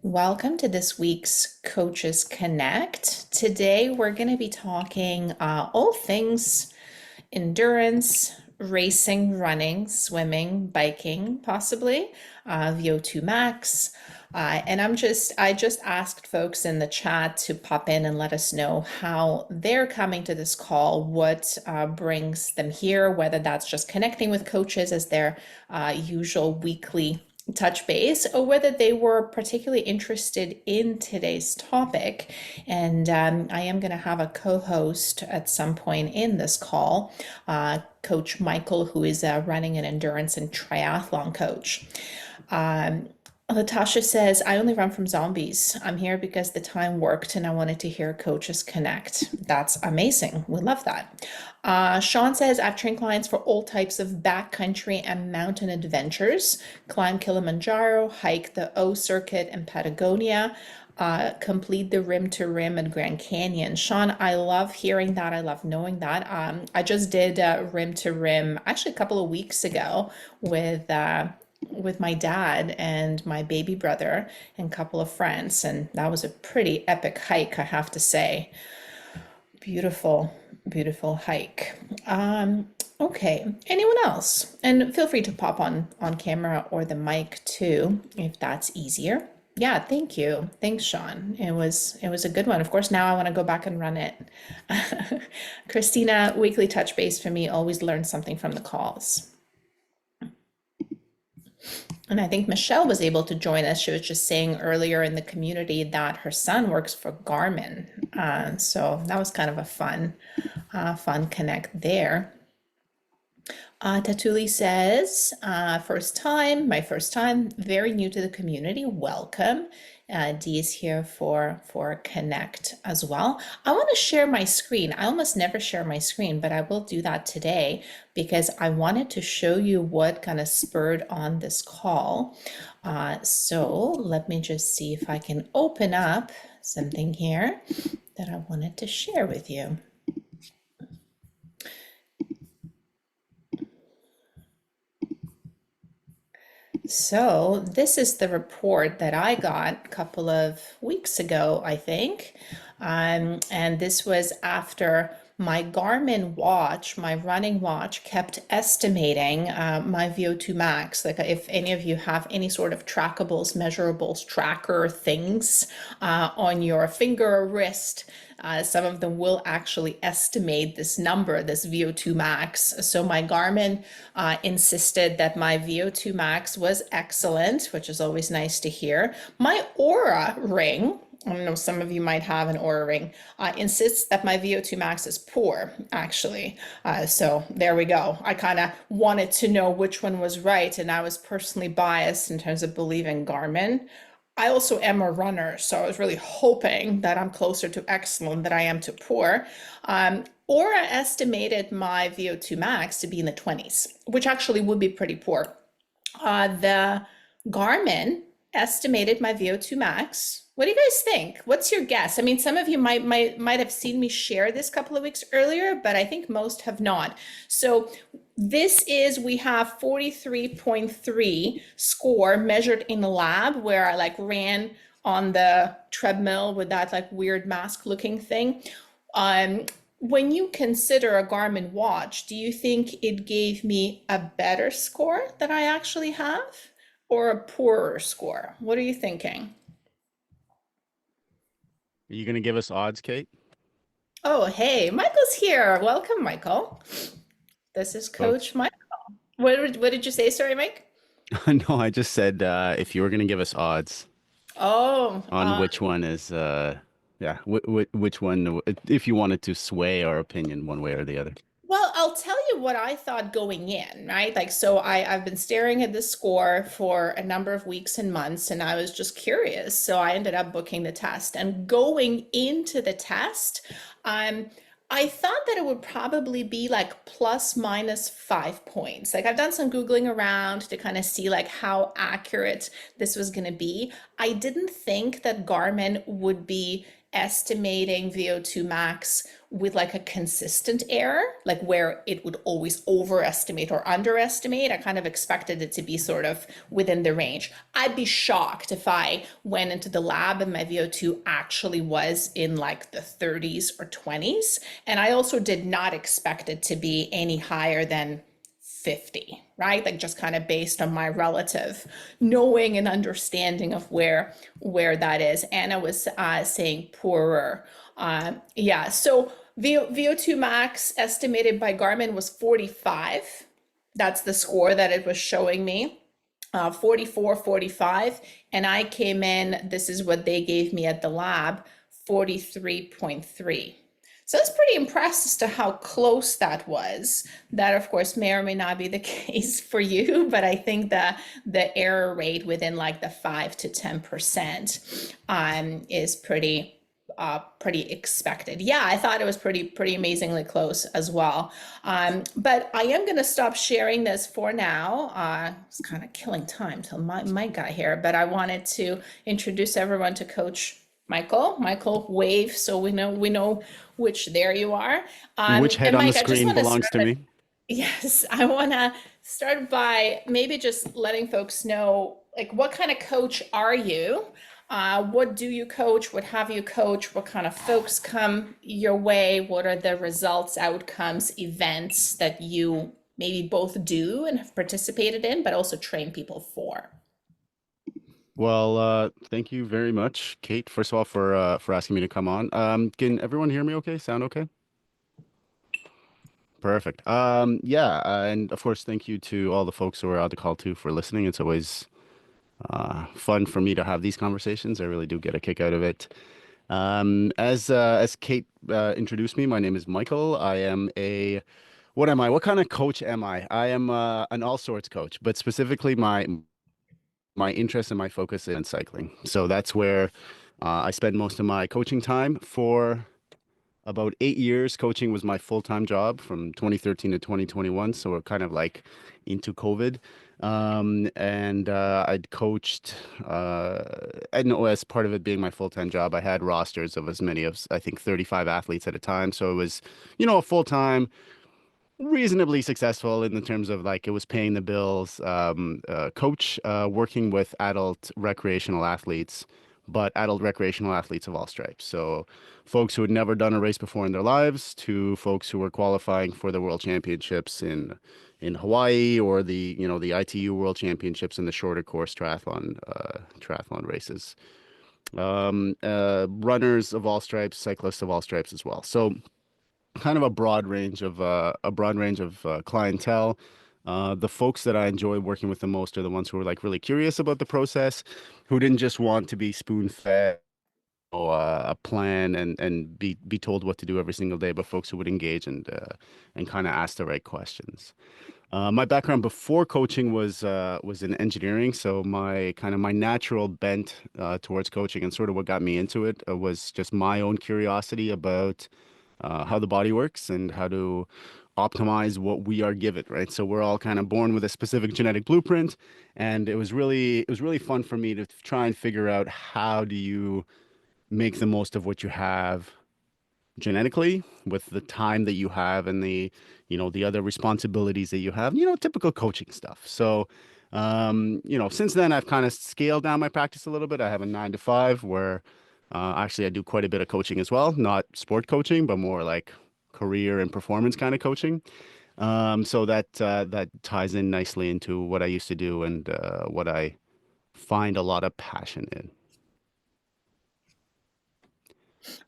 Welcome to this week's Coaches Connect. Today we're going to be talking all things endurance, racing, running, swimming, biking, possibly, VO2 Max. I just asked folks in the chat to pop in and let us know how they're coming to this call, what brings them here, whether that's just connecting with coaches as their usual weekly touch base, or whether they were particularly interested in today's topic. And I am going to have a co-host at some point in this call, Coach Michael, who is running an endurance and triathlon coach. Latasha says, I only run from zombies. I'm here because the time worked and I wanted to hear coaches connect. That's amazing. We love that. Sean says, I've trained clients for all types of backcountry and mountain adventures, climb Kilimanjaro, hike the O Circuit and Patagonia, complete the rim to rim at Grand Canyon. Sean, I love hearing that. I love knowing that. I just did rim to rim actually a couple of weeks ago with my dad and my baby brother and a couple of friends, and that was a pretty epic hike, I have to say. Beautiful, beautiful hike. Okay, anyone else? And feel free to pop on camera or the mic too, if that's easier. Yeah, thank you. Thanks, Sean. It was a good one. Of course, now I want to go back and run it. Christina, weekly touch base for me, always learn something from the calls. And I think Michelle was able to join us. She was just saying earlier in the community that her son works for Garmin. So that was kind of a fun connect there. Tatuli says, my first time, very new to the community, welcome. Dee is here for Connect as well. I want to share my screen. I almost never share my screen, but I will do that today because I wanted to show you what kind of spurred on this call. So let me just see if I can open up something here that I wanted to share with you. So this is the report that I got a couple of weeks ago, I think. And this was after my Garmin watch, my running watch, kept estimating my VO2 max. Like if any of you have any sort of trackables, measurables, tracker things on your finger or wrist, some of them will actually estimate this number, this VO2 max. So my Garmin insisted that my VO2 max was excellent, which is always nice to hear. My Aura ring, I don't know, some of you might have an Aura ring, insists that my VO2 max is poor, actually. So there we go. I kind of wanted to know which one was right, and I was personally biased in terms of believing Garmin. I also am a runner, so I was really hoping that I'm closer to excellent than I am to poor. Aura estimated my VO2 max to be in the 20s, which actually would be pretty poor. The Garmin estimated my VO2 max. What do you guys think? What's your guess? I mean, some of you might have seen me share this a couple of weeks earlier, but I think most have not. So we have 43.3 score measured in the lab where I like ran on the treadmill with that like weird mask looking thing. When you consider a Garmin watch, do you think it gave me a better score than I actually have or a poorer score? What are you thinking? Are you going to give us odds, Kate? Oh, hey, Michael's here. Welcome, Michael. This is Folks. Coach Michael. What did you say? Sorry, Mike? No, I just said if you were going to give us odds Oh, on which one is, yeah, which one, if you wanted to sway our opinion one way or the other. well, I'll tell you what I thought going in, right? Like, so I've been staring at this score for a number of weeks and months, and I was just curious. So I ended up booking the test. And going into the test, I thought that it would probably be like plus minus 5 points. Like I've done some Googling around to kind of see like how accurate this was going to be. I didn't think that Garmin would be estimating VO2 max with like a consistent error, like where it would always overestimate or underestimate. I kind of expected it to be sort of within the range. I'd be shocked if I went into the lab and my VO2 actually was in like the 30s or 20s. And I also did not expect it to be any higher than 50, right? Like just kind of based on my relative knowing and understanding of where that is. Anna was saying poorer. Yeah, so VO2 max estimated by Garmin was 45. That's the score that it was showing me. 44, 45. And I came in, this is what they gave me at the lab, 43.3. So I was pretty impressed as to how close that was. That, of course, may or may not be the case for you, but I think the error rate within like the 5 to 10% is pretty expected. Yeah, I thought it was pretty amazingly close as well. But I am going to stop sharing this for now. It's kind of killing time till my guy here, but I wanted to introduce everyone to Coach Michael. Michael, wave so we know which there you are. Which head And on the Mike, I just screen want to belongs start to with, me? yes, I want to start by maybe just letting folks know, like, what kind of coach are you? What do you coach? What have you coach? What kind of folks come your way? What are the results, outcomes, events that you maybe both do and have participated in, but also train people for? Well, thank you very much, Kate, first of all, for asking me to come on. Can everyone hear me okay? Sound okay? Perfect. Yeah, and of course, thank you to all the folks who are on the call too for listening. It's always fun for me to have these conversations. I really do get a kick out of it. As Kate introduced me, my name is Michael. I am a what am I? What kind of coach am I? I am an all sorts coach, but specifically my interest and my focus is in cycling. So that's where I spend most of my coaching time. For about 8 years, coaching was my full-time job from 2013 to 2021. So we're kind of like into COVID. And I'd coached, I know as part of it being my full-time job, I had rosters of as many as I think 35 athletes at a time. So it was, a full-time reasonably successful in the terms of like it was paying the bills. Coach working with adult recreational athletes, but adult recreational athletes of all stripes. So folks who had never done a race before in their lives to folks who were qualifying for the world championships in Hawaii or the ITU world championships in the shorter course triathlon races. Runners of all stripes, cyclists of all stripes as well. So kind of a broad range of clientele. The folks that I enjoy working with the most are the ones who are like really curious about the process, who didn't just want to be spoon-fed a plan and be told what to do every single day, but folks who would engage and kind of ask the right questions. My background before coaching was in engineering, so my natural bent towards coaching and sort of what got me into it was just my own curiosity about how the body works and how to optimize what we are given, right? So we're all kind of born with a specific genetic blueprint, and it was really fun for me to try and figure out how do you make the most of what you have genetically with the time that you have and the other responsibilities that you have, typical coaching stuff. So since then I've kind of scaled down my practice a little bit. I have a 9 to 5 where actually I do quite a bit of coaching as well, not sport coaching, but more like career and performance kind of coaching. So that ties in nicely into what I used to do and what I find a lot of passion in.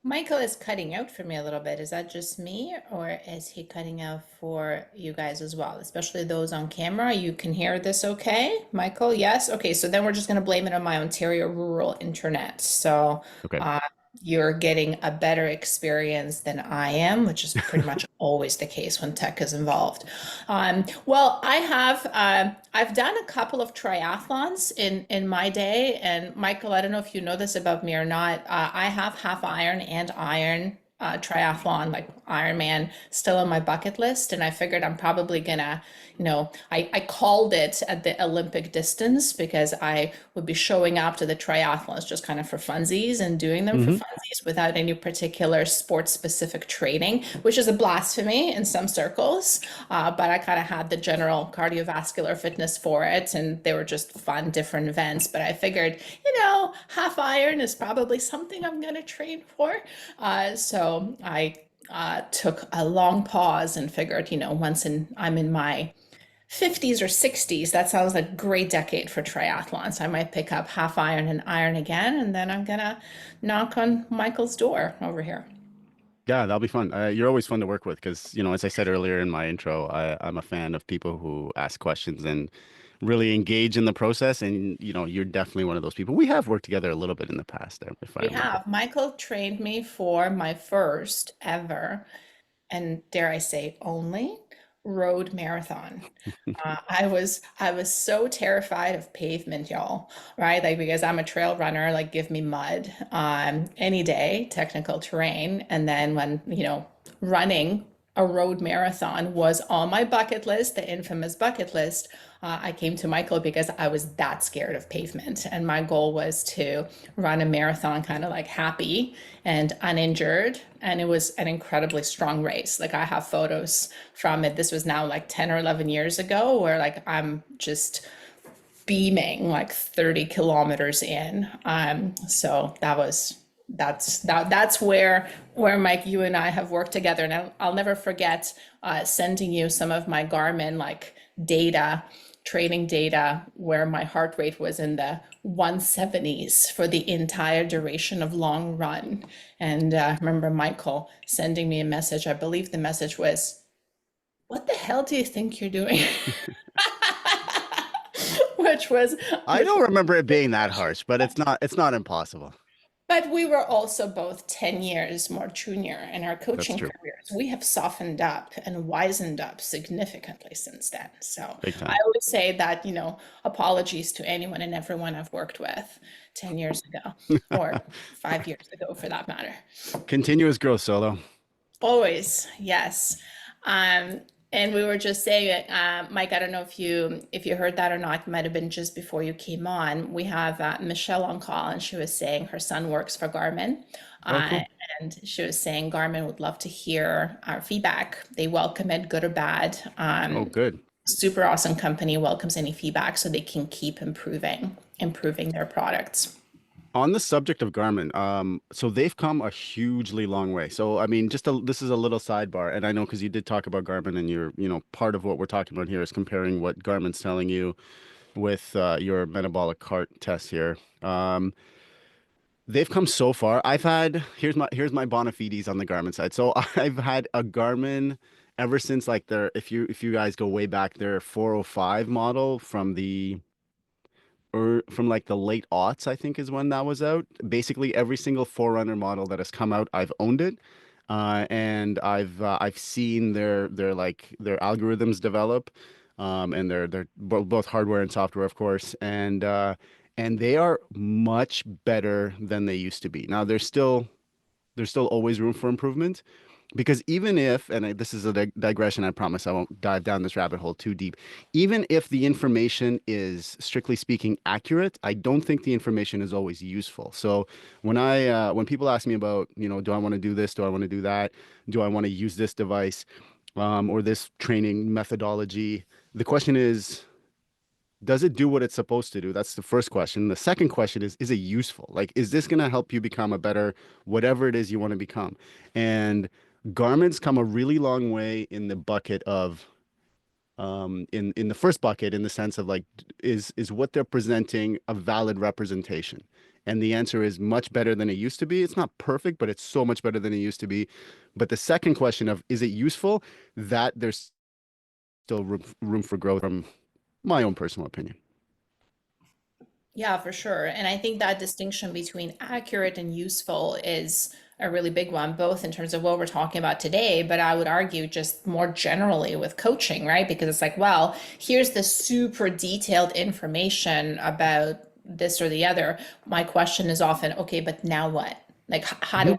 Michael is cutting out for me a little bit. Is that just me, or is he cutting out for you guys as well, especially those on camera? You can hear this okay, Michael? Yes? Okay, so then we're just going to blame it on my Ontario rural internet. So Okay. uh, you're getting a better experience than I am, which is pretty much always the case when tech is involved. Well, I've done a couple of triathlons in my day, and Michael, I don't know if you know this about me or not. I have half iron and iron triathlon, like Ironman, still on my bucket list. And I figured I'm probably gonna, I called it at the Olympic distance because I would be showing up to the triathlons just kind of for funsies and doing them for Hmm. funsies without any particular sports specific training, which is a blasphemy in some circles. But I kind of had the general cardiovascular fitness for it, and they were just fun, different events. But I figured, half iron is probably something I'm going to train for. So I took a long pause and figured, I'm in my 50s or 60s, that sounds like a great decade for triathlons. I might pick up half iron and iron again, and then I'm gonna knock on Michael's door over here. Yeah, that'll be fun. You're always fun to work with because, as I said earlier in my intro, I'm a fan of people who ask questions and really engage in the process. And, you're definitely one of those people. We have worked together a little bit in the past, if I We remember. have. Michael trained me for my first ever, and dare I say only, road marathon. I was so terrified of pavement, y'all, right? Like because I'm a trail runner, like give me mud any day, technical terrain. And then when, running a road marathon was on my bucket list, the infamous bucket list. I came to Michael because I was that scared of pavement. And my goal was to run a marathon kind of like happy and uninjured. And it was an incredibly strong race. Like I have photos from it. This was now like 10 or 11 years ago, where like I'm just beaming like 30 kilometers in. So that's where Mike, you and I have worked together. And I'll never forget sending you some of my Garmin like data, training data, where my heart rate was in the 170s for the entire duration of long run. And I remember Michael sending me a message. I believe the message was, "What the hell do you think you're doing?" which was I which don't remember it being that harsh, but it's not impossible. But we were also both 10 years more junior in our That's coaching true. careers. We have softened up and wizened up significantly since then. So Big I time. always say that, apologies to anyone and everyone I've worked with 10 years ago or 5 years ago for that matter. Continuous growth solo. Always, yes. Um, and we were just saying, Mike, I don't know if you heard that or not. It might have been just before you came on. We have Michelle on call, and she was saying her son works for Garmin, Oh, uh, cool. and she was saying Garmin would love to hear our feedback. They welcome it, good or bad. Oh, good. Super awesome company welcomes any feedback so they can keep improving their products. On the subject of Garmin, so they've come a hugely long way. So, I mean, this is a little sidebar, and I know because you did talk about Garmin, and part of what we're talking about here is comparing what Garmin's telling you with your metabolic cart test here. They've come so far. Here's my bona fides on the Garmin side. So I've had a Garmin ever since like their if you guys go way back, their 405 model from like the late aughts, I think is when that was out. Basically, every single Forerunner model that has come out, I've owned it, and I've seen their algorithms develop, and they're both hardware and software, of course, and they are much better than they used to be. Now, there's still always room for improvement, because even if, and this is a digression, I promise I won't dive down this rabbit hole too deep. Even if the information is strictly speaking accurate, I don't think the information is always useful. So when people ask me about, do I want to do this? Do I want to do that? Do I want to use this device, or this training methodology? The question is, does it do what it's supposed to do? That's the first question. The second question is it useful? Like, is this going to help you become a better, whatever it is you want to become? And Garmin's come a really long way in the bucket of, in the first bucket, in the sense of like, is what they're presenting a valid representation? And the answer is much better than it used to be. It's not perfect, but it's so much better than it used to be. But the second question of, is it useful? That there's still room for growth, from my own personal opinion. Yeah, for sure. And I think that distinction between accurate and useful is a really big one, both in terms of what we're talking about today, but I would argue just more generally with coaching, right? Because it's like, well, here's the super detailed information about this or the other. My question is often, okay, but now what? Like, how do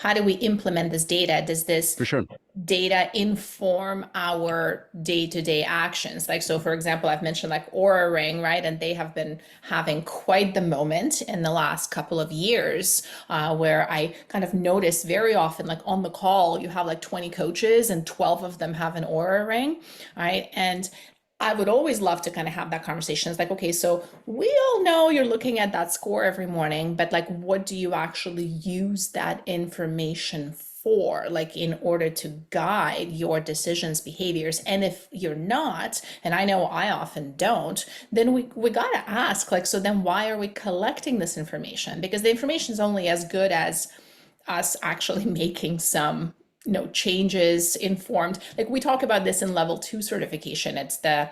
how do we implement this data? Does this For sure. data inform our day-to-day actions? Like, so for example, I've mentioned like Aura Ring, right? And they have been having quite the moment in the last couple of years, where I kind of notice very often, like on the call, you have like 20 coaches and 12 of them have an Aura Ring, right? And I would always love to kind of have that conversation. It's like, okay, so we all know you're looking at that score every morning, but like, what do you actually use that information for, like in order to guide your decisions, behaviors? And if you're not, and I know I often don't, then we got to ask, like, so then why are we collecting this information? Because the information is only as good as us actually making some changes informed. Like we talk about this in level 2 certification. It's the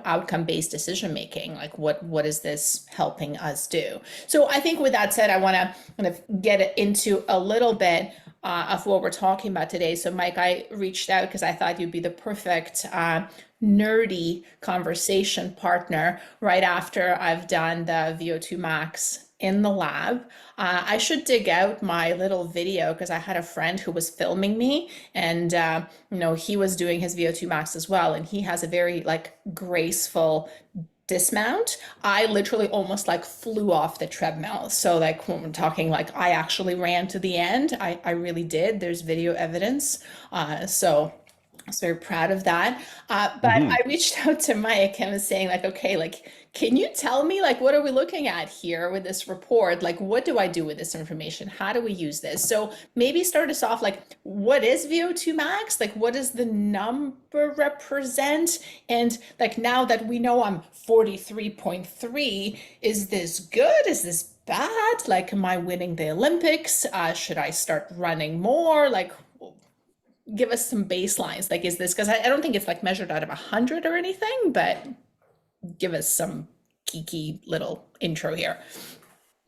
outcome based decision making. Like what is this helping us do? So I think with that said, I want to kind of get into a little bit of what we're talking about today. So Mike, I reached out because I thought you'd be the perfect nerdy conversation partner right after I've done the VO2 Max in the lab. I should dig out my little video because I had a friend who was filming me, and he was doing his VO2 Max as well, and he has a very like graceful dismount. I literally almost like flew off the treadmill. So like when we're talking, like I actually ran to the end. I really did. There's video evidence. So I was very proud of that. But Hmm. I reached out to Mike and was saying like, okay, like, can you tell me like what are we looking at here with this report? Like, what do I do with this information? How do we use this? So maybe start us off like, what is VO2 max? Like, what does the number represent? And like now that we know I'm 43.3, is this good? Is this bad? Like, am I winning the Olympics? Should I start running more? Like, give us some baselines. Like, is this because I don't think it's like measured out of 100 or anything, but give us some geeky little intro here.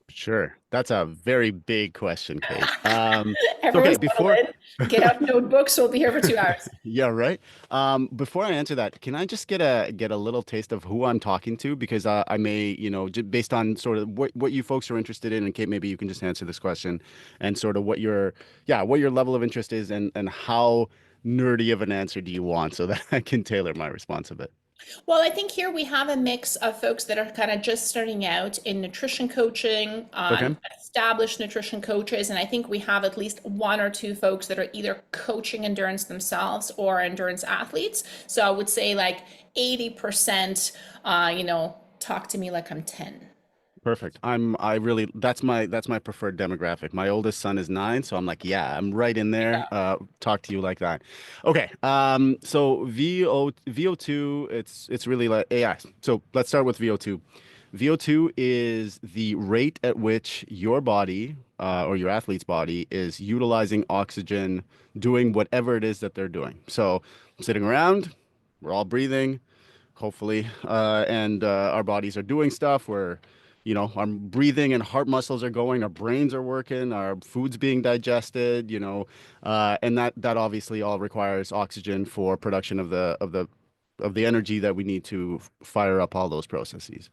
Sure. That's a very big question, Kate. So Everyone okay, settle before in, get out notebooks. We'll be here for 2 hours. yeah, right. Before I answer that, can I just get a little taste of who I'm talking to? Because I may, based on sort of what you folks are interested in, and Kate, maybe you can just answer this question and sort of what your level of interest is and how nerdy of an answer do you want so that I can tailor my response a bit. Well, I think here we have a mix of folks that are kind of just starting out in nutrition coaching, Okay. established nutrition coaches, and I think we have at least one or two folks that are either coaching endurance themselves or endurance athletes. So I would say like 80%, talk to me like I'm 10. Perfect. That's my preferred demographic. My oldest son is 9, so I'm like, yeah, I'm right in there. Talk to you like that. Okay. So VO2, it's really like AI. So let's start with VO2. VO2 is the rate at which your body, or your athlete's body is utilizing oxygen, doing whatever it is that they're doing. So sitting around, we're all breathing hopefully, and our bodies are doing stuff where, our breathing and heart muscles are going, our brains are working, our food's being digested, and that obviously all requires oxygen for production of the energy that we need to fire up all those processes.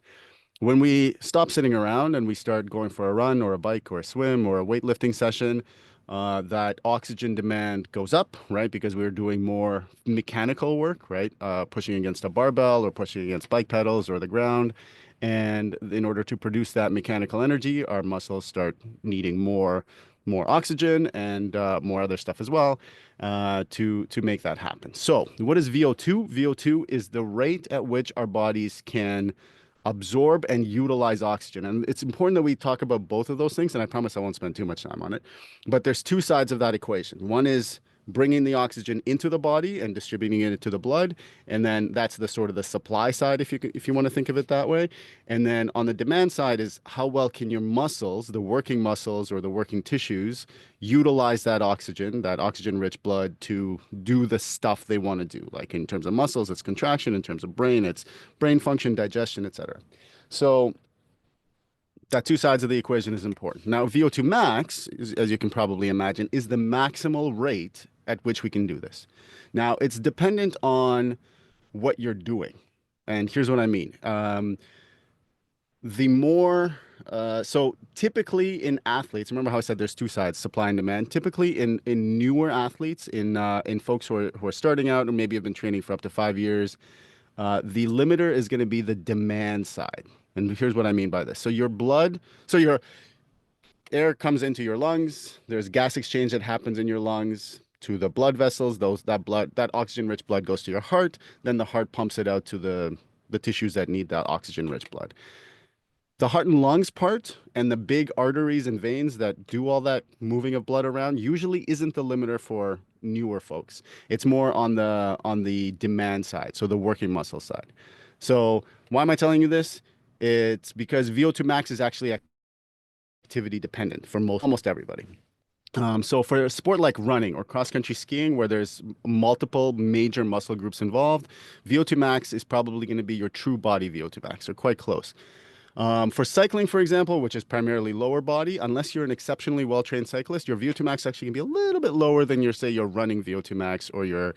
When we stop sitting around and we start going for a run or a bike or a swim or a weightlifting session, that oxygen demand goes up, right? Because we're doing more mechanical work, right? Pushing against a barbell or pushing against bike pedals or the ground. And in order to produce that mechanical energy, our muscles start needing more oxygen and more other stuff as well to make that happen. So, what is VO2? VO2 is the rate at which our bodies can absorb and utilize oxygen. And it's important that we talk about both of those things. And I promise I won't spend too much time on it. But there's two sides of that equation. One is bringing the oxygen into the body and distributing it to the blood, and then that's the sort of the supply side, if you want to think of it that way. And then on the demand side is how well can your muscles, the working muscles or the working tissues, utilize that oxygen rich blood to do the stuff they want to do. Like in terms of muscles, it's contraction. In terms of brain, it's brain function, digestion, etc. So that two sides of the equation is important. Now, VO2 max, as you can probably imagine, is the maximal rate at which we can do this. Now, it's dependent on what you're doing. And here's what I mean. The more So typically in athletes, remember how I said there's two sides, supply and demand. Typically in newer athletes, in folks who are starting out and maybe have been training for up to 5 years, the limiter is going to be the demand side. And here's what I mean by this. So your air comes into your lungs. There's gas exchange that happens in your lungs to the blood vessels. That oxygen-rich blood goes to your heart. Then the heart pumps it out to the tissues that need that oxygen-rich blood. The heart and lungs part and the big arteries and veins that do all that moving of blood around usually isn't the limiter for newer folks. It's more on the demand side, so the working muscle side. So why am I telling you this? It's because VO2 max is actually activity dependent for almost everybody. So for a sport like running or cross-country skiing, where there's multiple major muscle groups involved, VO2 max is probably going to be your true body VO2 max, or quite close. For cycling, for example, which is primarily lower body, unless you're an exceptionally well-trained cyclist, your VO2 max actually can be a little bit lower than your running VO2 max or your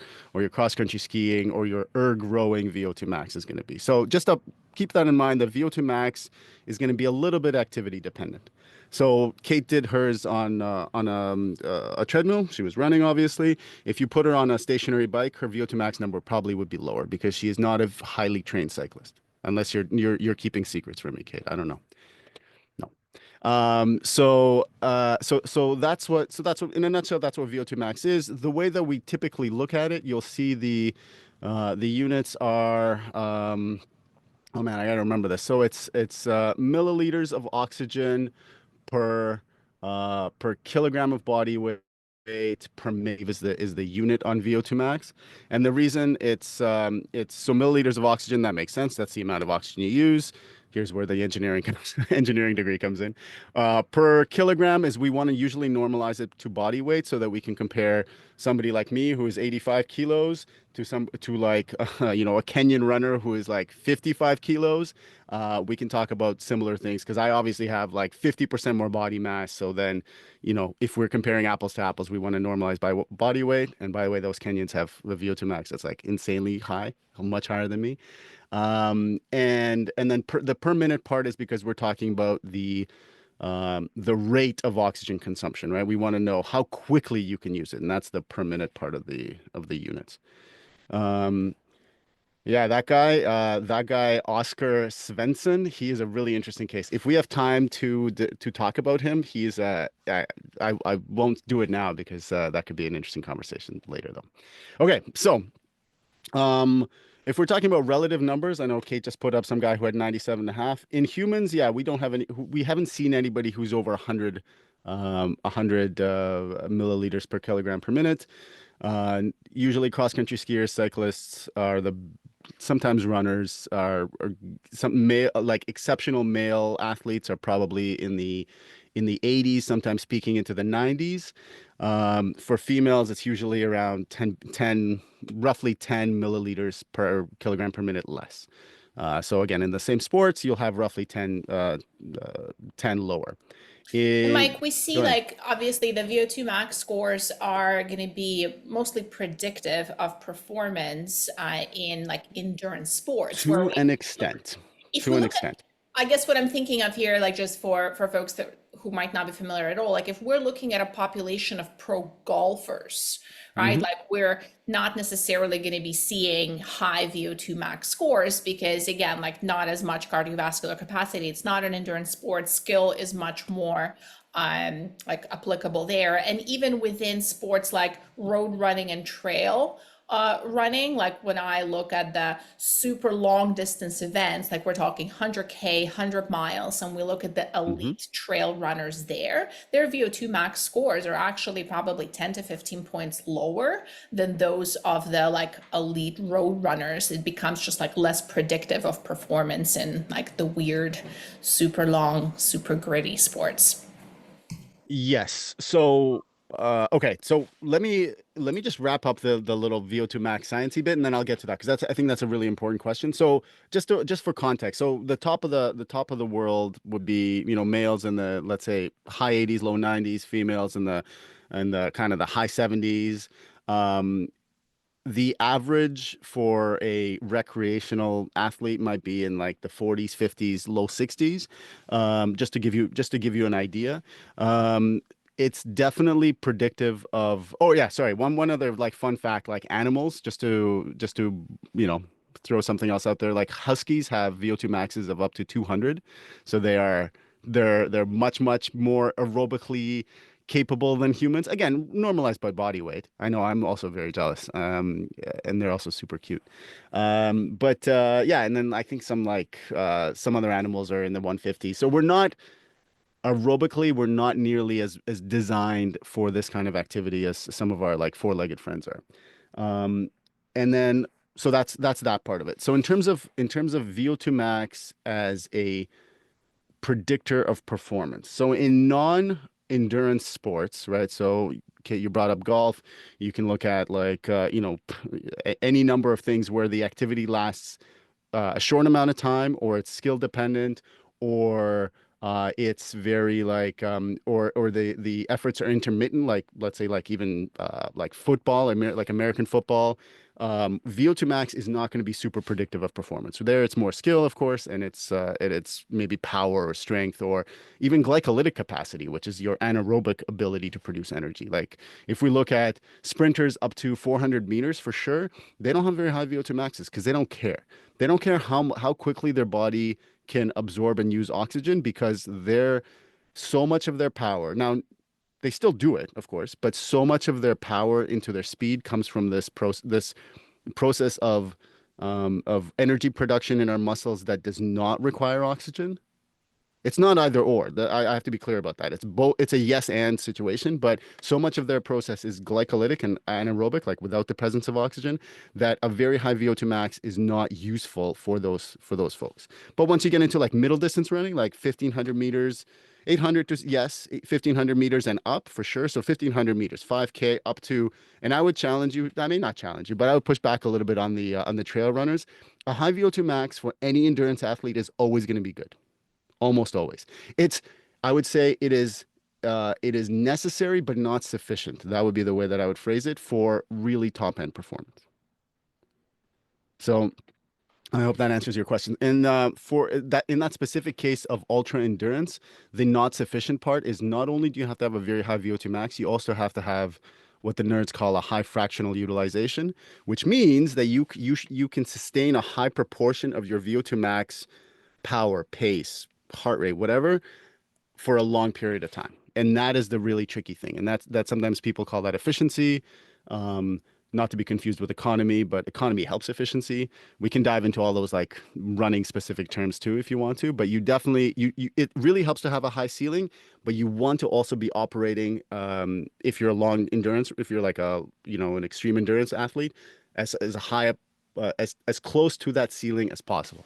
cross-country skiing or your erg rowing VO2 max is going to be. So just keep that in mind. The VO2 max is going to be a little bit activity dependent. So Kate did hers on a treadmill. She was running, obviously. If you put her on a stationary bike, her VO2 max number probably would be lower because she is not a highly trained cyclist. Unless you're keeping secrets from me, Kate. I don't know. No. So that's what in a nutshell that's what VO2 max is. The way that we typically look at it, you'll see the units are oh man, I gotta remember this. So it's milliliters of oxygen per per kilogram of body weight per minute is the unit on VO2 max. And the reason it's so milliliters of oxygen, that makes sense. That's the amount of oxygen you use. Here's where the engineering degree comes in. Per kilogram is we want to usually normalize it to body weight so that we can compare somebody like me who is 85 kilos to like a Kenyan runner who is like 55 kilos. We can talk about similar things because I obviously have like 50% more body mass. So then, if we're comparing apples to apples, we want to normalize by body weight. And by the way, those Kenyans have the VO2 max that's like insanely high, much higher than me. And then the per minute part is because we're talking about the rate of oxygen consumption, right? We want to know how quickly you can use it, and that's the per minute part of the units. Um, yeah, that guy, Oscar Svensson, he is a really interesting case. If we have time to talk about him, he's I won't do it now because that could be an interesting conversation later, though. Okay, so um, if we're talking about relative numbers, I know Kate just put up some guy who had 97 and a half. In humans, yeah, we haven't seen anybody who's over 100 milliliters per kilogram per minute. Usually cross-country skiers, cyclists are sometimes runners are some male, like exceptional male athletes are probably in the 80s, sometimes peaking into the 90s. For females, it's usually around roughly 10 milliliters per kilogram per minute less. So again, in the same sports, you'll have roughly 10 lower. And It, Mike, we Go see ahead. like obviously the VO2 max scores are going to be mostly predictive of performance in like endurance sports, where To we an look, extent. if To we an look at, extent. I guess what I'm thinking of here, like just for folks who might not be familiar at all, like if we're looking at a population of pro golfers, right? Hmm. Like we're not necessarily going to be seeing high VO2 max scores because again, like not as much cardiovascular capacity. It's not an endurance sport. Skill is much more like applicable there. And even within sports like road running and trail running, like when I look at the super long distance events, like we're talking 100K, 100 miles, and we look at the Hmm. elite trail runners there, their VO2 max scores are actually probably 10 to 15 points lower than those of the like elite road runners. It becomes just like less predictive of performance in like the weird, super long, super gritty sports. Yes. So, okay. So let me just wrap up the little VO2 max sciencey bit, and then I'll get to that because I think that's a really important question. So just for context, so the top of the world would be males in the, let's say, high 80s, low 90s, females in the kind of the high 70s. Um, the average for a recreational athlete might be in like the 40s, 50s, low 60s. Just to give you an idea. Um, it's definitely predictive of, oh yeah, sorry. One other like fun fact, like animals, just to you know throw something else out there. Like huskies have VO2 maxes of up to 200. So they're much more aerobically capable than humans. Again, normalized by body weight. I know I'm also very jealous. And they're also super cute. But yeah, and then I think some other animals are in the 150. So we're not nearly as designed for this kind of activity as some of our like four-legged friends are. Um, and then so that's that part of it. So in terms of VO2 max as a predictor of performance. So in non-endurance sports, right? So okay, you brought up golf. You can look at like any number of things where the activity lasts a short amount of time, or it's skill dependent, or it's very like or the efforts are intermittent, like let's say like even like football, like American football. VO2 max is not going to be super predictive of performance. So there, it's more skill, of course, and it's maybe power or strength or even glycolytic capacity, which is your anaerobic ability to produce energy. Like if we look at sprinters up to 400 meters, for sure, they don't have very high VO2 maxes because they don't care. They don't care how quickly their body can absorb and use oxygen because they're so much of their power. Now, they still do it, of course, but so much of their power into their speed comes from this process of energy production in our muscles that does not require oxygen. It's not either or. I have to be clear about that. It's both. It's a yes and situation, but so much of their process is glycolytic and anaerobic, like without the presence of oxygen, that a very high VO2 max is not useful for those folks. But once you get into like middle distance running, like 1500 meters, 800 to yes, 1500 meters and up for sure. So 1500 meters, 5K up to, and I would challenge you. I may not challenge you, but I would push back a little bit on the trail runners. A high VO2 max for any endurance athlete is always going to be good. Almost always. It's, I would say it is necessary but not sufficient. That would be the way that I would phrase it for really top end performance. So I hope that answers your question. And for that, in that specific case of ultra endurance, the not sufficient part is not only do you have to have a very high VO2 max, you also have to have what the nerds call a high fractional utilization, which means that you can sustain a high proportion of your VO2 max power, pace, heart rate, whatever, for a long period of time. And that is the really tricky thing. And that's sometimes people call that efficiency. Um, Not to be confused with economy, but economy helps efficiency. We can dive into all those like running specific terms too if you want to, but you definitely it really helps to have a high ceiling, but you want to also be operating if you're a long endurance, if you're like an extreme endurance athlete, as a high up as close to that ceiling as possible.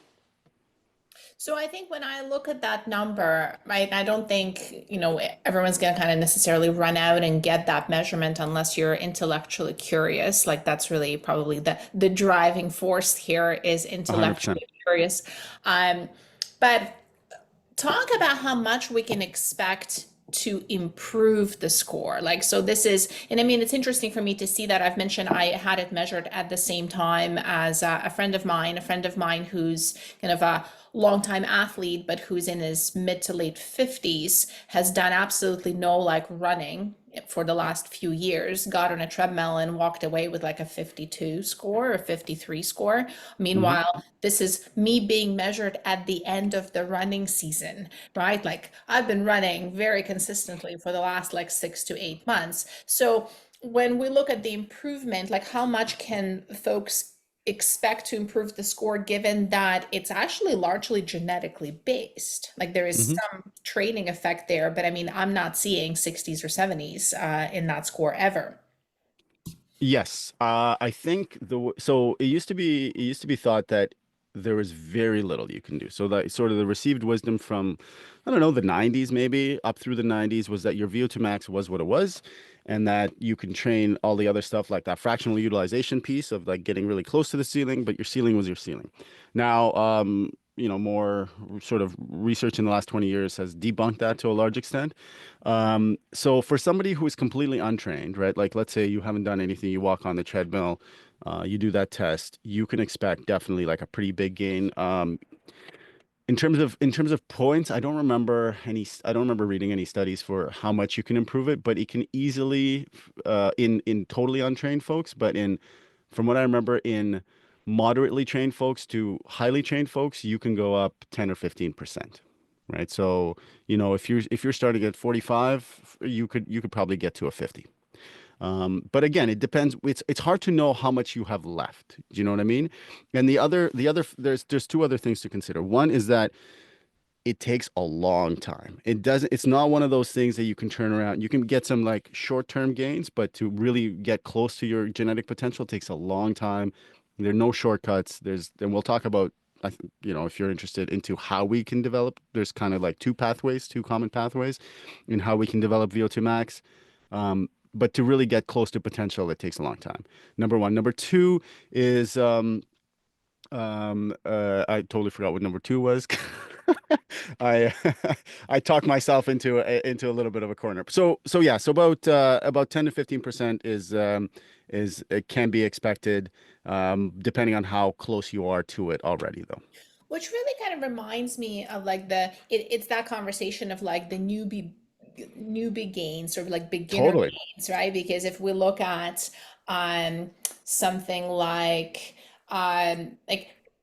So I think when I look at that number, right, I don't think, everyone's going to kind of necessarily run out and get that measurement unless you're intellectually curious. Like that's really probably the driving force here is 100%. intellectually curious. Um, but talk about how much we can expect to improve the score. Like, so this is, and I mean, it's interesting for me to see that I've mentioned I had it measured at the same time as a friend of mine who's kind of a longtime athlete, but who's in his mid to late 50s, has done absolutely no like running for the last few years, got on a treadmill and walked away with like a 52 score or 53 score. Hmm. Meanwhile, this is me being measured at the end of the running season, right? Like I've been running very consistently for the last like 6 to 8 months. So when we look at the improvement, like how much can folks expect to improve the score given that it's actually largely genetically based? Like there is Hmm. some training effect there, but I mean, I'm not seeing 60s or 70s in that score ever. Yes, I think so it used to be thought that there was very little you can do. So that sort of the received wisdom from, I don't know, the 90s maybe up through the 90s was that your VO2 max was what it was, and that you can train all the other stuff like that fractional utilization piece of like getting really close to the ceiling, but your ceiling was your ceiling. Now, more sort of research in the last 20 years has debunked that to a large extent. So for somebody who is completely untrained, right? Like let's say you haven't done anything, you walk on the treadmill, you do that test, you can expect definitely like a pretty big gain. In terms of points, I don't remember reading any studies for how much you can improve it, but it can easily in totally untrained folks, but in from what I remember in moderately trained folks to highly trained folks, you can go up 10 or 15%. Right? So, if you're starting at 45, you could probably get to a 50. But again, it depends. It's hard to know how much you have left. Do you know what I mean? And there's two other things to consider. One is that it takes a long time. It's not one of those things that you can turn around. You can get some like short-term gains, but to really get close to your genetic potential takes a long time. There are no shortcuts. And we'll talk about, if you're interested into how we can develop, there's kind of like two common pathways in how we can develop VO2 max. But to really get close to potential, it takes a long time. Number one. Number two is, I totally forgot what number two was. I I talked myself into a little bit of a corner. So yeah, so about 10 to 15% is it can be expected, depending on how close you are to it already, though. Which really kind of reminds me of like it's that conversation of like the newbie gains or like beginner Totally. gains, right? Because if we look at um something like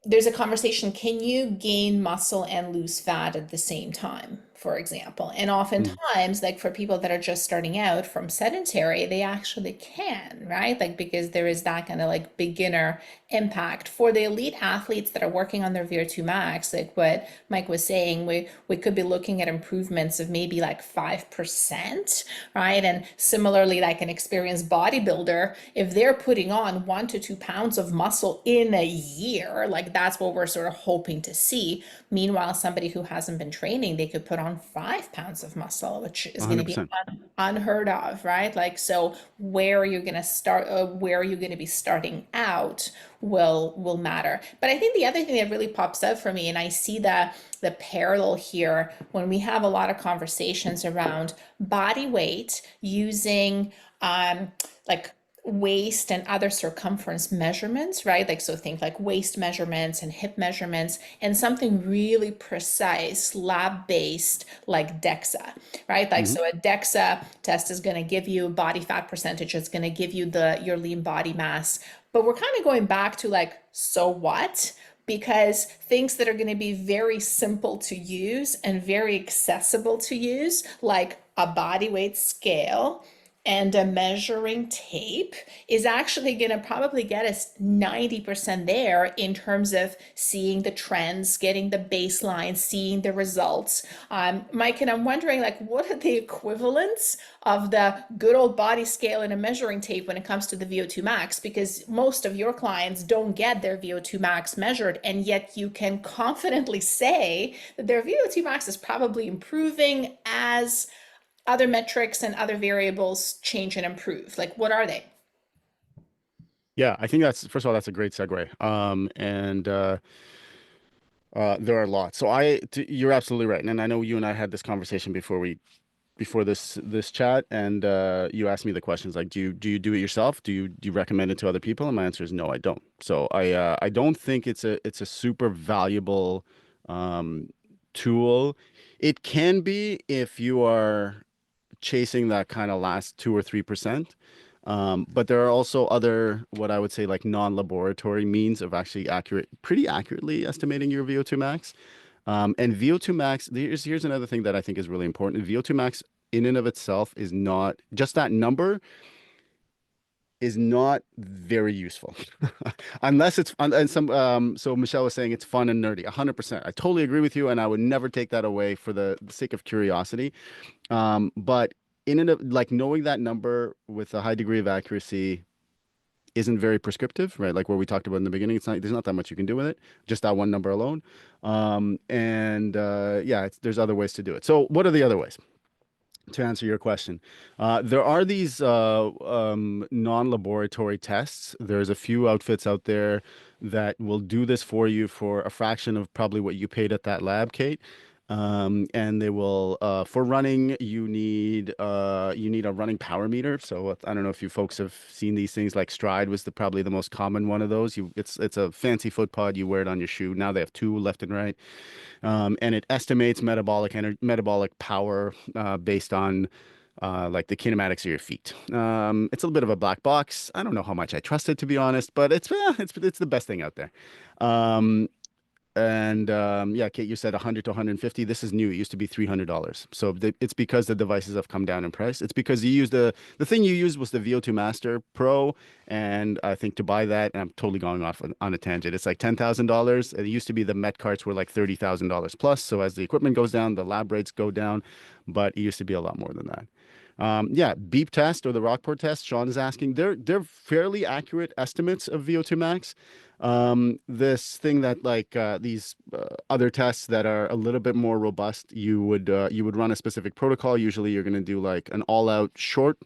there's a conversation, can you gain muscle and lose fat at the same time, for example? And Mhm. oftentimes, like for people that are just starting out from sedentary, they actually can, right? Like because there is that kind of like beginner impact. For the elite athletes that are working on their VO2 max, like what Mike was saying, we could be looking at improvements of maybe like 5%, right? And similarly, like an experienced bodybuilder, if they're putting on 1 to 2 pounds of muscle in a year, like that's what we're sort of hoping to see. Meanwhile, somebody who hasn't been training, they could put on 5 pounds of muscle, which is going to be 100%. unheard of, right? Like, so where are you going to start? Where are you going to be starting out will matter. But I think the other thing that really pops up for me, and I see the parallel here when we have a lot of conversations around body weight using like waist and other circumference measurements, right? Like, so think like waist measurements and hip measurements and something really precise, lab-based like DEXA, right? Like, Hmm. so a DEXA test is going to give you body fat percentage, it's going to give you your lean body mass. But we're kind of going back to like, so what? Because things that are going to be very simple to use and very accessible to use, like a body weight scale and a measuring tape, is actually going to probably get us 90% there in terms of seeing the trends, getting the baseline, seeing the results. Mike, and I'm wondering, like, what are the equivalents of the good old body scale and a measuring tape when it comes to the VO2 max? Because most of your clients don't get their VO2 max measured, and yet you can confidently say that their VO2 max is probably improving as other metrics and other variables change and improve. Like, what are they? Yeah, I think that's first of all, that's a great segue. And there are lots. You're absolutely right, and I know you and I had this conversation before this chat, and you asked me the questions like, do you do it yourself? Do you recommend it to other people? And my answer is no, I don't. So I don't think it's a super valuable um, tool. It can be if you are chasing that kind of last 2 or 3%. But there are also other, what I would say, like non-laboratory means of actually pretty accurately estimating your VO2 max. And VO2 max, here's another thing that I think is really important. VO2 max in and of itself is not just that number is not very useful unless it's fun. And so Michelle was saying it's fun and nerdy. 100%. I totally agree with you, and I would never take that away for the sake of curiosity. But in and of like knowing that number with a high degree of accuracy isn't very prescriptive, right? Like what we talked about in the beginning, there's not that much you can do with it, just that one number alone. And yeah, there's other ways to do it. So what are the other ways? To answer your question, there are these non-laboratory tests. There's a few outfits out there that will do this for you for a fraction of probably what you paid at that lab, Kate. And they will for running you need a running power meter. So I don't know if you folks have seen these things. Like Stride was probably the most common one of those. It's a fancy foot pod. You wear it on your shoe. Now they have two, left and right, and it estimates metabolic power based on like the kinematics of your feet. It's a little bit of a black box. I don't know how much I trust it, to be honest, but it's the best thing out there. Um, and yeah, Kate, you said 100 to 150. This is new. It used to be $300. So it's because the devices have come down in price. It's because you use the thing you used was the VO2 Master Pro, and I think to buy that, and I'm totally going off on a tangent. It's like $10,000. It used to be the Met carts were like $30,000 plus. So as the equipment goes down, the lab rates go down, but it used to be a lot more than that. Yeah, beep test or the Rockport test. Sean is asking. They're fairly accurate estimates of VO2 max. This thing that like these other tests that are a little bit more robust, you would run a specific protocol. Usually, you're going to do like an all-out short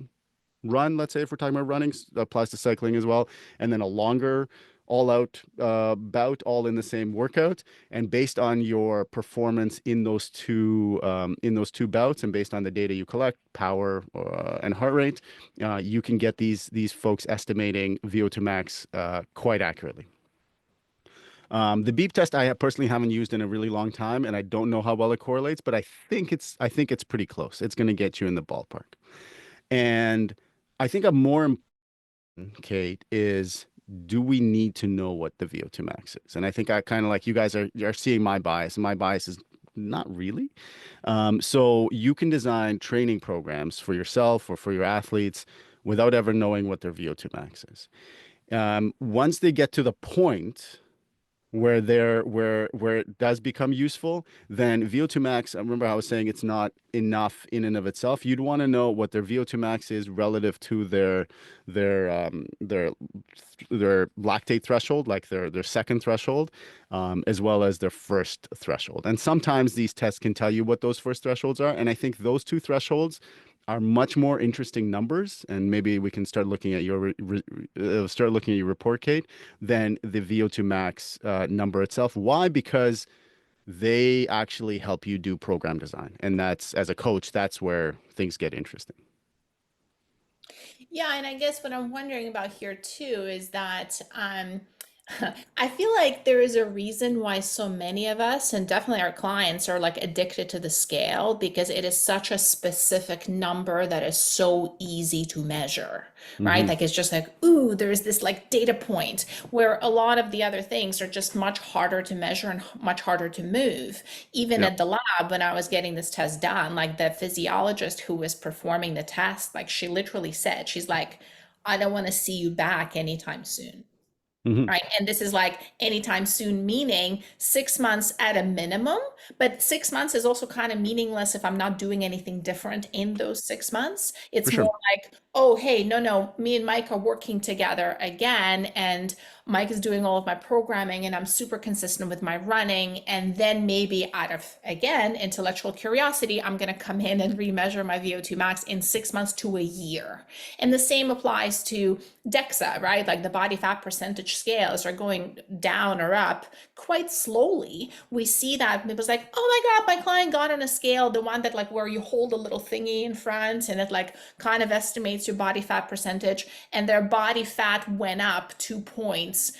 run. Let's say if we're talking about running, applies to cycling as well, and then a longer all-out bout, all in the same workout. And based on your performance in those two bouts, and based on the data you collect, power and heart rate, you can get these folks estimating VO2 max quite accurately. The beep test personally haven't used in a really long time, and I don't know how well it correlates, but I think it's pretty close. It's going to get you in the ballpark. And I think a more important, Kate, is do we need to know what the VO2 max is? And I think I kind of like you guys are seeing my bias, and my bias is not really. So you can design training programs for yourself or for your athletes without ever knowing what their VO2 max is. Once they get to the point where it does become useful, then VO2 max, I remember I was saying it's not enough in and of itself. You'd want to know what their VO2 max is relative to their their lactate threshold, like their second threshold, as well as their first threshold. And sometimes these tests can tell you what those first thresholds are. And I think those two thresholds are much more interesting numbers, and maybe we can start looking at start looking at your report, Kate, than the VO2 max number itself. Why? Because they actually help you do program design, and that's as a coach, that's where things get interesting. Yeah, and I guess what I'm wondering about here too is that I feel like there is a reason why so many of us, and definitely our clients, are like addicted to the scale because it is such a specific number that is so easy to measure, right? Hmm. Like it's just like, ooh, there's this like data point where a lot of the other things are just much harder to measure and much harder to move. Even Yeah. at the lab, when I was getting this test done, like the physiologist who was performing the test, like she literally said, she's like, I don't want to see you back anytime soon. Hmm. Right. And this is like anytime soon, meaning 6 months at a minimum. But 6 months is also kind of meaningless if I'm not doing anything different in those 6 months. For It's sure. more like, oh, hey, no, no, me and Mike are working together again. And Mike is doing all of my programming and I'm super consistent with my running. And then maybe out of, again, intellectual curiosity, I'm going to come in and remeasure my VO2 max in 6 months to a year. And the same applies to DEXA, right? Like the body fat percentage scales are going down or up quite slowly. We see that it was like, oh my God, my client got on a scale, the one that like where you hold a little thingy in front and it like kind of estimates your body fat percentage, and their body fat went up 2 points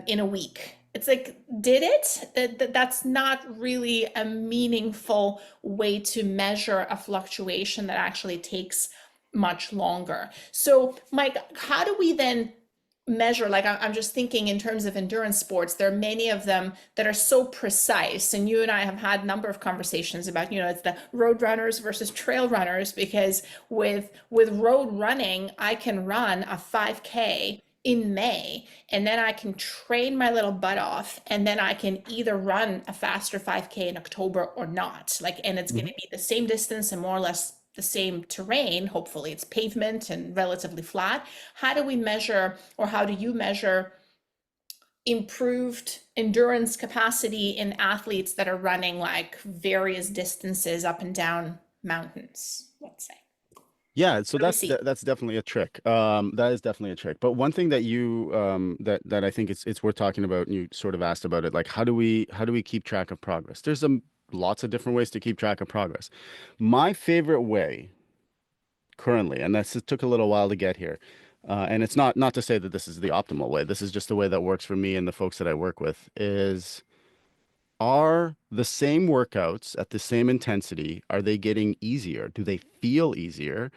in a week. It's like, did it? That's not really a meaningful way to measure a fluctuation that actually takes much longer. So, Mike, how do we then measure? Like, I'm just thinking in terms of endurance sports, there are many of them that are so precise. And you and I have had a number of conversations about, it's the road runners versus trail runners, because with road running, I can run a 5K in May, and then I can train my little butt off, and then I can either run a faster 5K in October or not. Like, and it's going Hmm. to be the same distance and more or less the same terrain. Hopefully, it's pavement and relatively flat. How do we measure, or how do you measure improved endurance capacity in athletes that are running like various distances up and down mountains, let's say? Yeah, so What do we see? that's definitely a trick. That is definitely a trick. But one thing that you that I think it's worth talking about, and you sort of asked about it, like how do we keep track of progress? There's lots of different ways to keep track of progress. My favorite way currently, and this took a little while to get here, and it's not to say that this is the optimal way. This is just the way that works for me and the folks that I work with. Is are the same workouts at the same intensity, are they getting easier? Do they feel easier?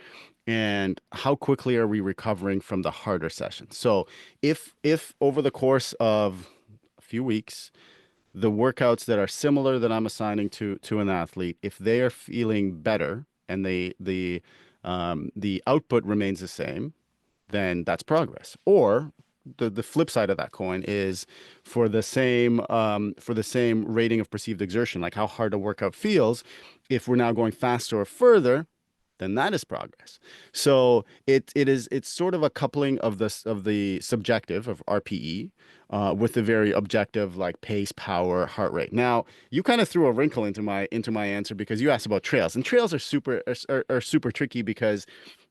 And how quickly are we recovering from the harder sessions? So if over the course of a few weeks, the workouts that are similar that I'm assigning to an athlete, if they are feeling better and the output remains the same, then that's progress. Or the flip side of that coin is for the same rating of perceived exertion, like how hard a workout feels, if we're now going faster or further, then that is progress. So it's sort of a coupling of the subjective of RPE with the very objective like pace, power, heart rate. Now you kind of threw a wrinkle into my answer because you asked about trails, and trails are super tricky because